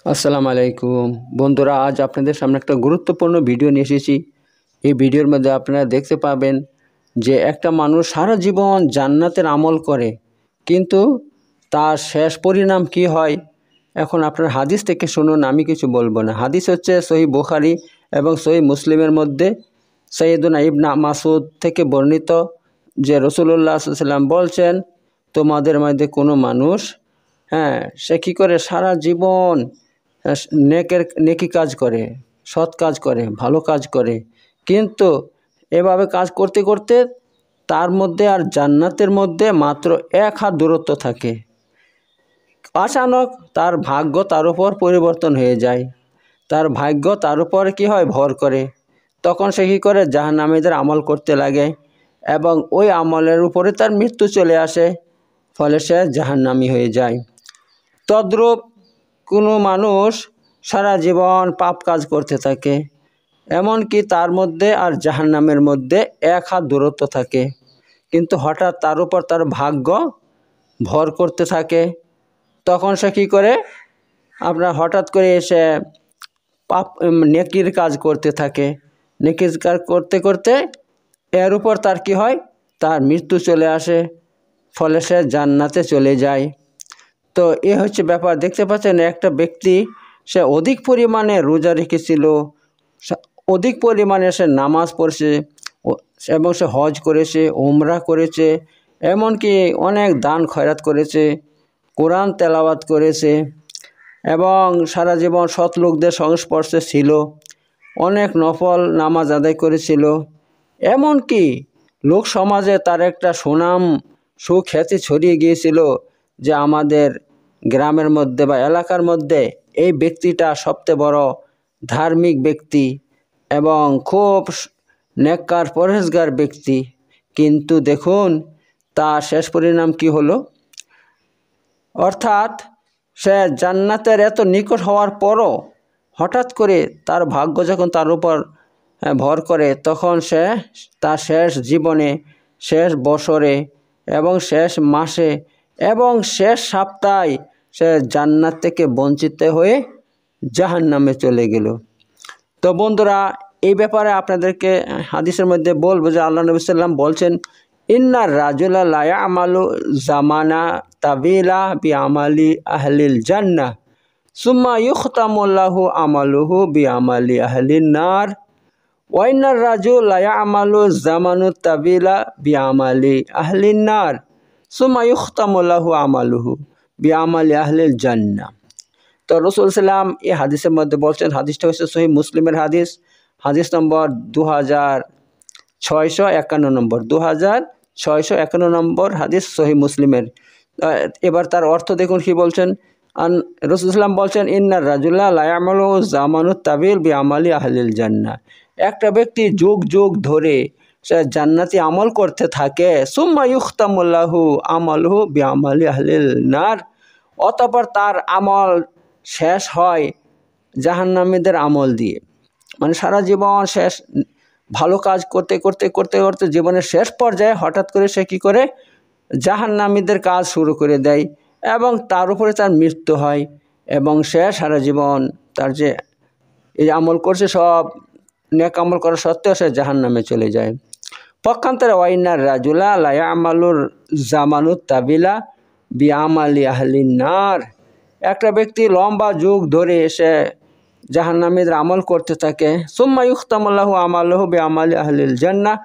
আসসালামু আলাইকুম বন্ধুরা, আজ আপনাদের সামনে একটা গুরুত্বপূর্ণ ভিডিও নিয়ে এসেছি। এই ভিডিওর মধ্যে আপনারা দেখতে পাবেন যে একটা মানুষ সারা জীবন জান্নাতের আমল করে, কিন্তু তার শেষ পরিণাম কি হয়। এখন আপনার হাদিস থেকে শুনুন, আমি কিছু বলবো না। হাদিস হচ্ছে সহিহ বুখারী এবং সহিহ মুসলিমের মধ্যে সাইয়েদুনা ইবনে মাসউদ থেকে বর্ণিত যে রাসূলুল্লাহ সাল্লাল্লাহু আলাইহি ওয়াসাল্লাম বলছেন, তোমাদের মধ্যে কোনো মানুষ সে কী করে সারা জীবন নেকি কাজ করে, সৎ কাজ করে, ভালো কাজ করে, কিন্তু এভাবে কাজ করতে করতে তার মধ্যে আর জান্নাতের মধ্যে মাত্র 1 হাত দূরত্ব থাকে। আচানক তার ভাগ্য তার উপর পরিবর্তন হয়ে যায়, তার ভাগ্য তার উপর কী হয়, ভর করে। তখন সে কী করে, জাহান্নামীদের আমল করতে লাগে এবং ওই আমলের উপরে তার মৃত্যু চলে আসে, ফলে সে জাহান্নামী হয়ে যায়। তদ্রূপ কোনো মানুষ সারা জীবন পাপ কাজ করতে থাকে, এমনকি তার মধ্যে আর জাহান্নামের মধ্যে 1 হাত দূরত্ব থাকে, কিন্তু হঠাৎ তার উপর তার ভাগ্য ভর করতে থাকে। তখন সে কী করে, আপনার হঠাৎ করে এসে পাপ নেকির কাজ করতে থাকে। নেকির কাজ করতে করতে এর উপর তার কি হয়, তার মৃত্যু চলে আসে, ফলে সে জান্নাতে চলে যায়। তো এ হচ্ছে ব্যাপার। দেখতে পাচ্ছেন, একটা ব্যক্তি সে অধিক পরিমাণে রোজা রেখেছিল, অধিক পরিমাণে সে নামাজ পড়ছে এবং সে হজ করেছে, উমরা করেছে, এমনকি অনেক দান খয়রাত করেছে, কোরআন তেলাওয়াত করেছে এবং সারা জীবন সৎ লোকদের সংস্পর্শে ছিল, অনেক নফল নামাজ আদায় করেছিল। এমনকি লোক সমাজে তার একটা সুনাম সুখ্যাতি ছড়িয়ে গিয়েছিল যে আমাদের গ্রামের মধ্যে বা এলাকার মধ্যে এই ব্যক্তিটা সবচেয়ে বড় ধার্মিক ব্যক্তি এবং খুব নেককার পরহেজগার ব্যক্তি। কিন্তু দেখুন তার শেষ পরিণাম কি হলো। অর্থাৎ সে জান্নাতের এত নিকট হওয়ার পরও হঠাৎ করে তার ভাগ্য যখন তার উপর ভর করে, তখন সে তার শেষ জীবনে, শেষ বছরে এবং শেষ মাসে এবং শেষ সপ্তাহে সে জান্নাত থেকে বঞ্চিত হয়ে জাহান্নামে চলে গেল। তো বন্ধুরা, এই ব্যাপারে আপনাদেরকে হাদিসের মধ্যে বলবো যে আল্লাহ নবী সাল্লাম বলছেন, ইন্নার রাজুলা লা ইয়ামালু জামানা তাবিলা বি আমালি আহলিল জান্নাহ সুম্মা ইখতামু লাহু আমালুহু বি আমালি আহলিন নার ওয়া ইন্নার রাজুলা লা ইয়ামালু জামানু তাবিলা বি আমালি আহলিন নার সুম্মা ইখতামু লাহু আমালুহু বি আমালি আহলিল জান্নাহ। তো রাসূল সাল্লাম এই হাদিসের মধ্যে বলছেন, হাদিসটা হচ্ছে সহিহ মুসলিমের হাদিস, হাদিস নম্বর 2651 নম্বর, 2651 নম্বর হাদিস সহিহ মুসলিমের। এবার তার অর্থ দেখুন কি বলছেন। রাসূল সাল্লাম বলছেন, ইন্নার রাজুলা লা ইয়ামালু জামানু তাবিল বি আমালি আহলিল জান্নাহ। একটা ব্যক্তি যুগ যুগ ধরে সে জান্নাতি আমল করতে থাকে, সুম্মা ইখতামু লাহু আমালুহু বি আমালি আহলিল নার, অতঃপর তার আমল শেষ হয় জাহান্নামীদের আমল দিয়ে। মানে সারা জীবন শেষ ভালো কাজ করতে করতে করতে করতে জীবনের শেষ পর্যায়ে হঠাৎ করে সে কী করে, জাহান্নামীদের কাজ শুরু করে দেয় এবং তার উপরে তার মৃত্যু হয় এবং সে সারা জীবন তার যে এই আমল করছে সব নেক আমল করা সত্ত্বেও সে জাহান্নামে চলে যায়। পক্ষান্তরে ওয়াইনার রাজুলা লা ইয়ামালুর জামানু তাবিলা বি আমালি আহলিন নার, একটা ব্যক্তি লম্বা যুগ ধরে সে জাহান্নামীদের আমল করতে থাকে, সুম্মা ইখতামু লাহু আমালুহু বি আমালি আহলিল জান্নাহ,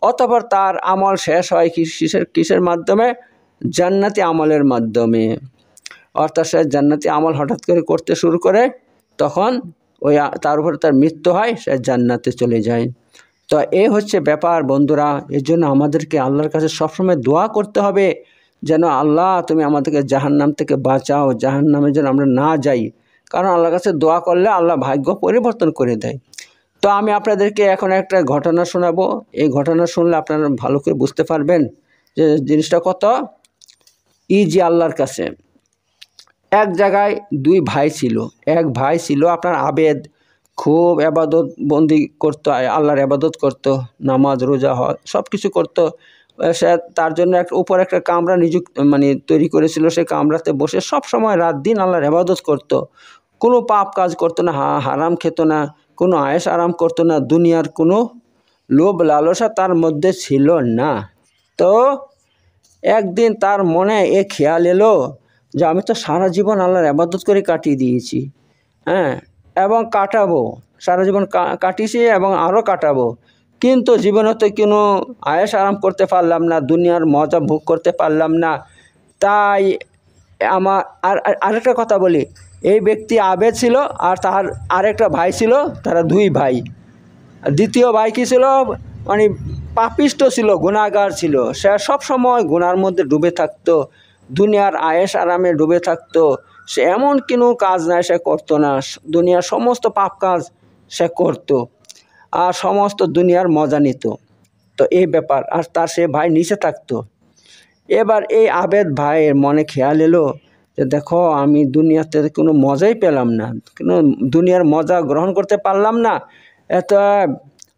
অতঃপর তার আমল শেষ হয় কিসের মাধ্যমে, জান্নাতি আমলের মাধ্যমে। অর্থাৎ সে জান্নাতি আমল হঠাৎ করে করতে শুরু করে, তখন ওই তার উপরে তার মৃত্যু হয়, সে জান্নাতে চলে যায়। তো এই হচ্ছে ব্যাপার বন্ধুরা। এর জন্য আমাদেরকে আল্লাহর কাছে সবসময় দোয়া করতে হবে যেন আল্লাহ তুমি আমাদেরকে জাহান্নাম থেকে বাঁচাও, জাহান্নামে যেন আমরা না যাই। কারণ আল্লাহর কাছে দোয়া করলে আল্লাহ ভাগ্য পরিবর্তন করে দেয়। তো আমি আপনাদেরকে এখন একটা ঘটনা শোনাবো। এই ঘটনা শুনলে আপনারা ভালো করে বুঝতে পারবেন যে জিনিসটা কত ইজি আল্লাহর কাছে। এক জায়গায় দুই ভাই ছিল। এক ভাই ছিল আপনার আবেদ, খুব এবাদত বন্দি করতো, আল্লাহর এবাদত করতো, নামাজ রোজা হজ সব কিছু করতো। সে তার জন্য উপর একটা কামরা তৈরি করেছিল। সে কামরাতে বসে সব সময় রাত দিন আল্লাহর এবাদত করতো, কোনো পাপ কাজ করতো না, হারাম খেত না, কোনো আয়েশ আরাম করতো না, দুনিয়ার কোনো লোভ লালসা তার মধ্যে ছিল না। তো একদিন তার মনে এ খেয়াল এলো যে আমি তো সারা জীবন আল্লাহর ইবাদত করে কাটিয়ে দিয়েছি, হ্যাঁ, এবং কাটাবো, সারা জীবন কাটিয়েছি এবং আরও কাটাবো, কিন্তু জীবনে তো কোনো আয়েশ আরাম করতে পারলাম না, দুনিয়ার মজা ভোগ করতে পারলাম না। তাই আমার আরেকটা কথা বলি, এই ব্যক্তি আবেদ ছিল আর তার আরেকটা ভাই ছিল, তারা দুই ভাই। দ্বিতীয় ভাই কী ছিল, মানে পাপিষ্ট ছিল, গুনাহগার ছিল। সে সব সময় গুনার মধ্যে ডুবে থাকতো, দুনিয়ার আয়েশ আরামে ডুবে থাকতো। সে এমন কোনো কাজ নাই সে করতো না, দুনিয়ার সমস্ত পাপ কাজ সে করতো আর সমস্ত দুনিয়ার মজা নিত। তো এই ব্যাপার, আর তার সে ভাই নিচে থাকতো। এবার এই আবেদ ভাইয়ের মনে খেয়াল এলো যে দেখো আমি দুনিয়াতে কোনো মজাই পেলাম না, কোনো দুনিয়ার মজা গ্রহণ করতে পারলাম না, এত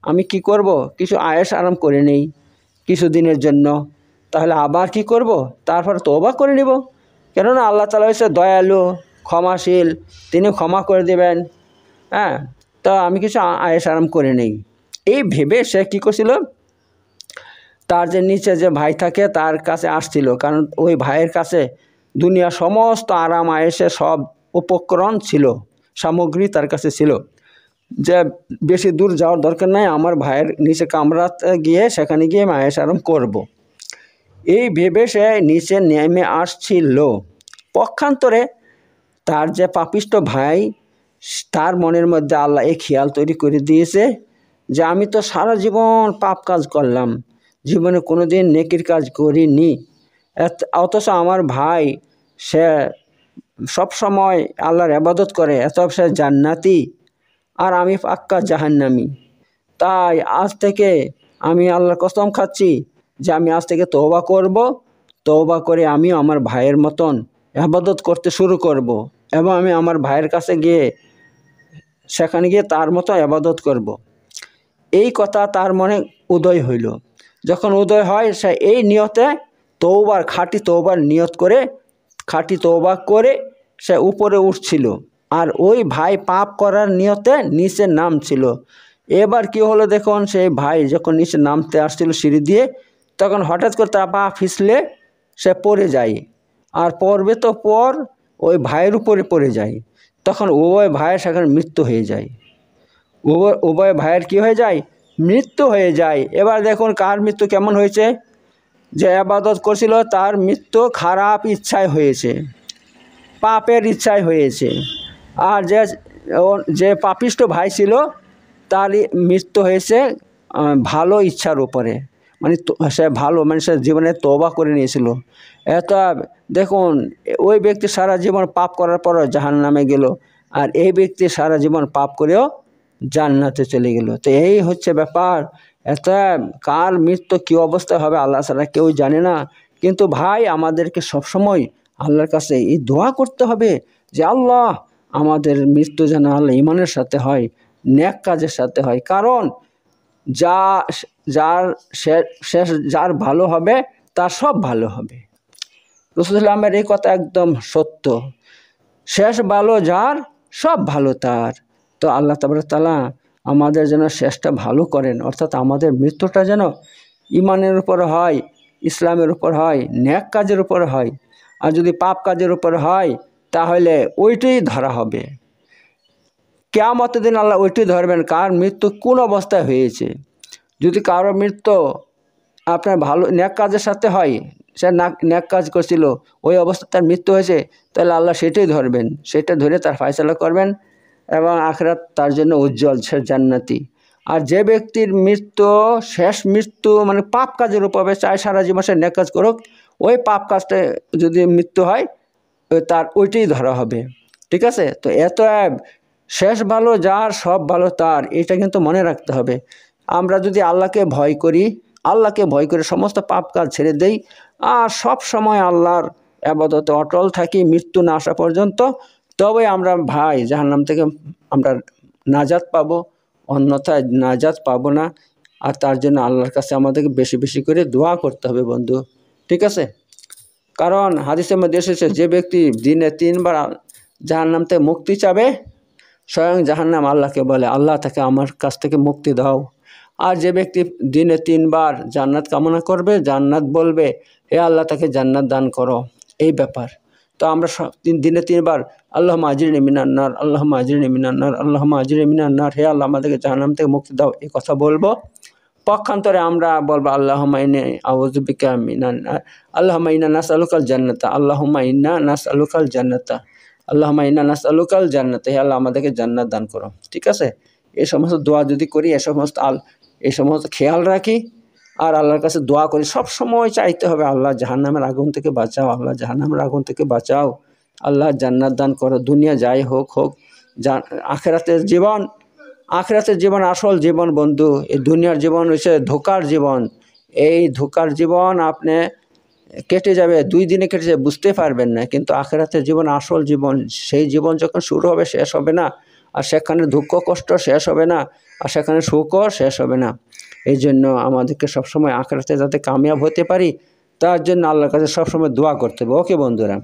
আমি কি করব, কিছু আয়েশ আরাম করে নেই কিছু দিনের জন্য, তাহলে আবার কি করব, তারপর তওবা করে নেব, কেননা আল্লাহ তাআলা হচ্ছে দয়ালু ক্ষমাশীল, তিনি ক্ষমা করে দেবেন। হ্যাঁ, তো আমি কিছু আয়েশ আরাম করে নেই, এই ভেবে সে কী করছিল, তার যে নিচে যে ভাই থাকে তার কাছে আসছিল, কারণ ওই ভাইয়ের কাছে দুনিয়া সমস্ত আরাম আয়েসে সব উপকরণ ছিল, সামগ্রী তার কাছে ছিল, যে বেশি দূর যাওয়ার দরকার নাই, আমার ভাইয়ের নিচে কামরাতে গিয়ে সেখানে গিয়ে আয়েশ আরাম করব। এই ভেবে সে নিচে নেমে আসছিল। পক্ষান্তরে তার যে পাপিষ্ট ভাই, তার মনের মধ্যে আল্লাহ এই খেয়াল তৈরি করে দিয়েছে যে আমি তো সারা জীবন পাপ কাজ করলাম, জীবনে কোনো দিন নেকির কাজ করিনি, অথচ আমার ভাই সে সব সময় আল্লাহর ইবাদত করে, এত সে জান্নাতি আর আমি পাক্কা জাহান্নামী। তাই আজ থেকে আমি আল্লাহর কসম খাচ্ছি যে আমি আজ থেকে তওবা করব, তওবা করে আমি আমার ভাইয়ের মতন ইবাদত করতে শুরু করব এবং আমি আমার ভাইয়ের কাছে গিয়ে সেখানে গিয়ে তার মতো ইবাদত করব। এই কথা তার মনে উদয় হইল। যখন উদয় হয় সে এই নিয়তে তওবার, খাঁটি তওবার নিয়ত করে, খাঁটি তওবা করে সে উপরে উঠছিল, আর ওই ভাই পাপ করার নিয়তে নিচে নামছিল। এবার কি হলো দেখুন, সেই ভাই যখন নিচে নামতে আসছিল সিঁড়ি দিয়ে, তখন হঠাৎ করে তার পা ফিসলে সে পড়ে যায়, আর পড়বে তো পর ওই ভাইয়ের উপরে পড়ে যায়। তখন উভয় ভাইয়ের সেখানে মৃত্যু হয়ে যায়, উভয় ভাইয়ের কি হয়ে যায়, মৃত্যু হয়ে যায়। এবার দেখুন কার মৃত্যু কেমন হয়েছে, যে ইবাদত করছিল তার মৃত্যু খারাপ ইচ্ছায় হয়েছে, পাপের ইচ্ছায় হয়েছে। আর যে পাপিষ্ট ভাই ছিল তার মৃত্যু হয়েছে ভালো ইচ্ছার উপরে, মানে সে ভালো, মানে সে জীবনে তওবা করে নিয়েছিল। এত দেখুন, ওই ব্যক্তি সারা জীবন পাপ করার পরও জাহান্নামে গেল, আর এই ব্যক্তি সারা জীবন পাপ করেও জান্নাতে চলে গেল। তো এই হচ্ছে ব্যাপার। এত কার মৃত্যু কী অবস্থা হবে আল্লাহ ছাড়া কেউ জানে না। কিন্তু ভাই আমাদেরকে সবসময় আল্লাহর কাছে এই দোয়া করতে হবে যে আল্লাহ আমাদের মৃত্যু যেন আল্লাহ ঈমানের সাথে হয়, নেক কাজের সাথে হয়, কারণ যার শেষ যার ভালো হবে তার সব ভালো হবে। রাসূলুল্লাহ এই কথা একদম সত্য, শেষ ভালো যার সব ভালো তার। তো আল্লাহ তাআলা আমাদের যেন শেষটা ভালো করেন, অর্থাৎ আমাদের মৃত্যুটা যেন ঈমানের উপর হয়, ইসলামের উপর হয়, নেক কাজের উপর হয়। আর যদি পাপ কাজের উপর হয় তাহলে ওইটাই ধরা হবে। কিয়ামতের দিন আল্লাহ ওইটাই ধরবেন কার মৃত্যু কোন অবস্থায় হয়েছে। যদি কারো মৃত্যু আপনার ভালো নেক কাজের সাথে হয়, সে নেক কাজ করছিল, ওই অবস্থা তার মৃত্যু হয়েছে, তাহলে আল্লাহ সেটাই ধরবেন, সেটা ধরে তার ফয়সালা করবেন এবং আখিরাত তার জন্য উজ্জ্বল, সে জান্নাতি। আর যে ব্যক্তির মৃত্যু শেষ মৃত্যু মানে পাপ কাজের উপর হবে, চাই সারা জীবন সে নেক কাজ করুক, ওই পাপ কাজটা যদি মৃত্যু হয় তার ওইটাই ধরা হবে। ঠিক আছে, তো এত শেষ ভালো যার সব ভালো তার, এটা কিন্তু মনে রাখতে হবে। আমরা যদি আল্লাহকে ভয় করি, আল্লাহকে ভয় করে সমস্ত পাপ কাজ ছেড়ে দেই আর সব সময় আল্লাহর ইবাদতে অটল থাকি মৃত্যু না আসা পর্যন্ত, তবে আমরা ভাই জাহান্নাম থেকে আমরা নাজাত পাবো, অন্যথায় নাজাত পাবো না। আর তার জন্য আল্লাহর কাছে আমাদেরকে বেশি বেশি করে দোয়া করতে হবে বন্ধু। ঠিক আছে, কারণ হাদিসের মধ্যে এসেছে যে ব্যক্তি দিনে 3 বার জাহান্নাম থেকে মুক্তি চাবে, স্বয়ং জাহান্নাম আল্লাহকে বলে, আল্লাহ তাকে আমার কাছ থেকে মুক্তি দাও। আর যে ব্যক্তি দিনে 3 বার জান্নাত কামনা করবে, জান্নাত বলবে, হে আল্লাহ তাকে জান্নাত দান করো। এই ব্যাপার। তো আমরা দিনে 3 বার আল্লাহুম্মা আজিরনি মিনান নার, আল্লাহুম্মা আজিরনি মিনান নার, আল্লাহুম্মা আজিরনি মিনান নার, হে আল্লাহ আমাদেরকে জাহান্নাম থেকে মুক্তি দাও, এই কথা বলবো। পক্ষান্তরে আমরা বলবো আল্লাহুম্মা ইন্নী আউযু বিকা মিনান নার, আল্লাহুম্মা ইন্না নাসআলুকাল জান্নাতা, আল্লাহুম্মা ইন্না নাসআলুকাল জান্নাতা, আল্লাহুম্মা ইন্না নাসআলুকাল জান্নাতা, হে আল্লাহ আমাদেরকে জান্নাত দান করো। ঠিক আছে? এই সমস্ত দোয়া যদি করি, এই সমস্ত খেয়াল রাখি আর আল্লাহর কাছে দোয়া করি, সব সময় চাইতে হবে আল্লাহ জাহান্নামের আগুন থেকে বাঁচাও, আল্লাহ জাহান্নামের আগুন থেকে বাঁচাও, আল্লাহ জান্নাত দান করো। দুনিয়া যাই হোক হোক, আখিরাতের জীবন আসল জীবন বন্ধু। এই দুনিয়ার জীবন হচ্ছে ধোঁকার জীবন। এই ধোঁকার জীবন আপনি কেটে যাবে, 2 দিনে কেটে যাবে, বুঝতে পারবেন না। কিন্তু আখিরাতের জীবন আসল জীবন। সেই জীবন যখন শুরু হবে শেষ হবে না, আর সেখানে দুঃখ কষ্ট শেষ হবে না, আর সেখানে সুখও শেষ হবে না। এই জন্য আমাদেরকে সবসময় আখিরাতে যাতে কামিয়াব হতে পারি, তার জন্য আল্লাহর কাছে সবসময় দোয়া করতে হবে। ওকে বন্ধুরা।